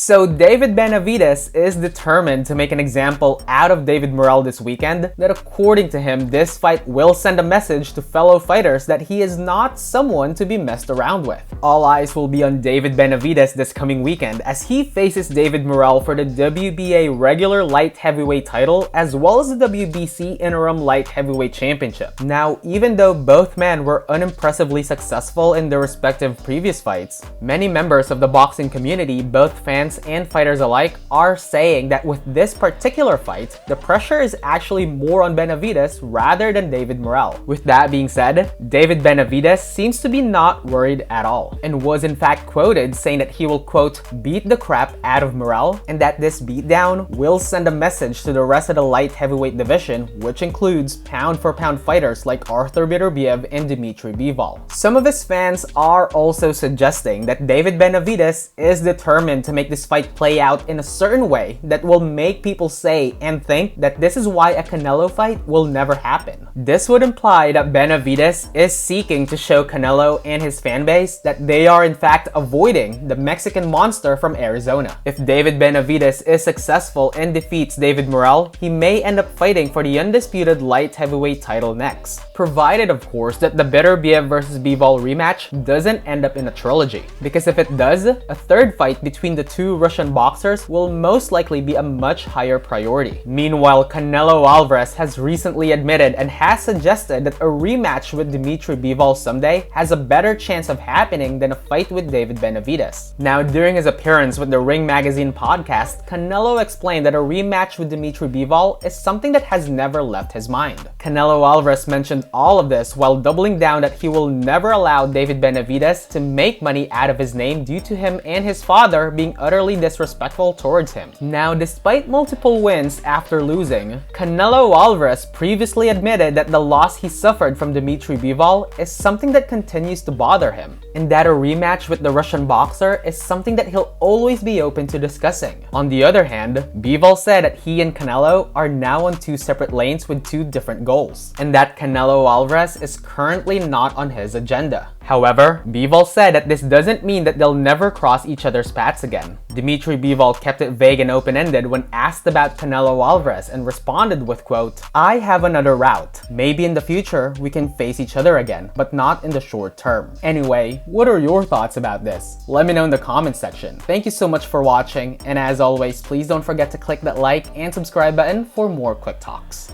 So David Benavidez is determined to make an example out of David Morrell this weekend that according to him, this fight will send a message to fellow fighters that he is not someone to be messed around with. All eyes will be on David Benavidez this coming weekend as he faces David Morrell for the WBA regular light heavyweight title as well as the WBC interim light heavyweight championship. Now, even though both men were unimpressively successful in their respective previous fights, many members of the boxing community, both fans and fighters alike, are saying that with this particular fight, the pressure is actually more on Benavidez rather than David Morrell. With that being said, David Benavidez seems to be not worried at all and was in fact quoted saying that he will quote, beat the crap out of Morrell and that this beatdown will send a message to the rest of the light heavyweight division, which includes pound for pound fighters like Arthur Beterbiev and Dimitri Bivol. Some of his fans are also suggesting that David Benavidez is determined to make this fight play out in a certain way that will make people say and think that this is why a Canelo fight will never happen. This would imply that Benavidez is seeking to show Canelo and his fanbase that they are in fact avoiding the Mexican monster from Arizona. If David Benavidez is successful and defeats David Morrell, he may end up fighting for the undisputed light heavyweight title next. Provided, of course, that the Beterbiev vs Bivol rematch doesn't end up in a trilogy. Because if it does, a third fight between the two Russian boxers will most likely be a much higher priority. Meanwhile, Canelo Alvarez has recently admitted and has suggested that a rematch with Dimitri Bivol someday has a better chance of happening than a fight with David Benavidez. Now, during his appearance with the Ring Magazine podcast, Canelo explained that a rematch with Dimitri Bivol is something that has never left his mind. Canelo Alvarez mentioned all of this while doubling down that he will never allow David Benavidez to make money out of his name due to him and his father being utterly disrespectful towards him. Now, despite multiple wins after losing, Canelo Alvarez previously admitted that the loss he suffered from Dimitri Bivol is something that continues to bother him, and that a rematch with the Russian boxer is something that he'll always be open to discussing. On the other hand, Bivol said that he and Canelo are now on two separate lanes with two different goals, and that Canelo Alvarez is currently not on his agenda. However, Bivol said that this doesn't mean that they'll never cross each other's paths again. Dimitri Bivol kept it vague and open-ended when asked about Canelo Alvarez and responded with quote, I have another route. Maybe in the future we can face each other again, but not in the short term. Anyway, what are your thoughts about this? Let me know in the comment section. Thank you so much for watching, and as always, please don't forget to click that like and subscribe button for more quick talks.